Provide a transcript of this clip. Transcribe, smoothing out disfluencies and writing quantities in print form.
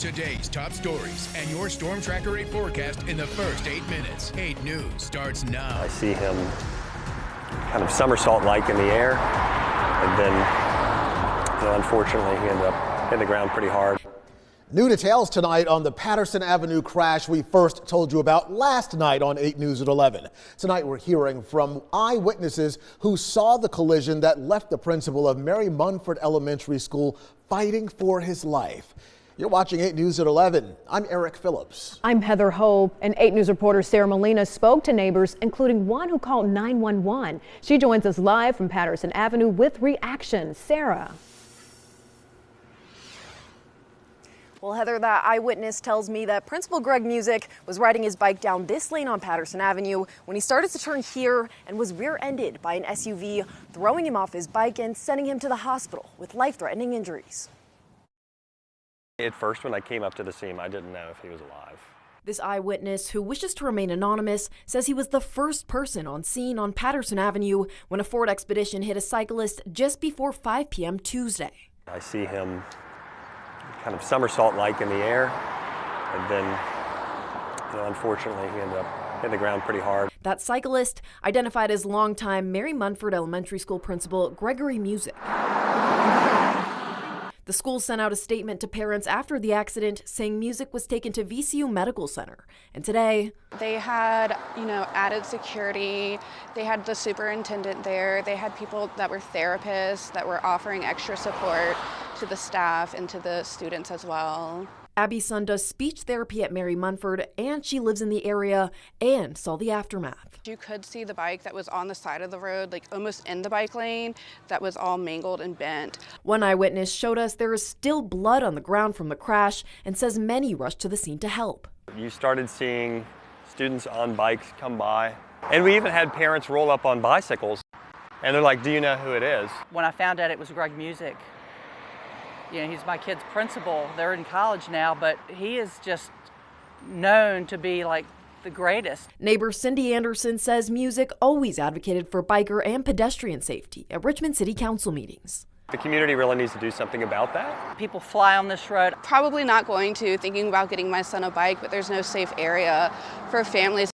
Today's top stories and your Storm Tracker 8 forecast in the first 8 minutes. 8 News starts now. I see him kind of somersault-like in the air, and then, unfortunately, he ended up hitting the ground pretty hard. New details tonight on the Patterson Avenue crash we first told you about last night on 8 News at 11. Tonight we're hearing from eyewitnesses who saw the collision that left the principal of Mary Munford Elementary School fighting for his life. You're watching 8 News at 11. I'm Eric Phillips. I'm Heather Hope, and 8 News reporter Sarah Molina spoke to neighbors, including one who called 911. She joins us live from Patterson Avenue with reaction. Sarah. Well, Heather, that eyewitness tells me that Principal Greg Muzik was riding his bike down this lane on Patterson Avenue when he started to turn here and was rear-ended by an SUV, throwing him off his bike and sending him to the hospital with life-threatening injuries. At first, when I came up to the scene, I didn't know if he was alive. This eyewitness, who wishes to remain anonymous, says he was the first person on scene on Patterson Avenue when a Ford Expedition hit a cyclist just before 5 p.m. Tuesday. I see him kind of somersault-like in the air, and then, unfortunately, he ended up hitting the ground pretty hard. That cyclist, identified as longtime Mary Munford Elementary School principal Gregory Muzik. The school sent out a statement to parents after the accident saying Muzik was taken to VCU Medical Center. And today, they had, added security. They had the superintendent there. They had people that were therapists that were offering extra support to the staff and to the students as well. Abby's son does speech therapy at Mary Munford, and she lives in the area and saw the aftermath. You could see the bike that was on the side of the road, like almost in the bike lane, that was all mangled and bent. One eyewitness showed us there is still blood on the ground from the crash and says many rushed to the scene to help. You started seeing students on bikes come by, and we even had parents roll up on bicycles, and they're like, "Do you know who it is?" When I found out it was Greg Muzik, he's my kid's principal. They're in college now, but he is just known to be like the greatest. Neighbor Cindy Anderson says Muzik always advocated for biker and pedestrian safety at Richmond City Council meetings. The community really needs to do something about that. People fly on this road. Probably not going to, thinking about getting my son a bike, but there's no safe area for families.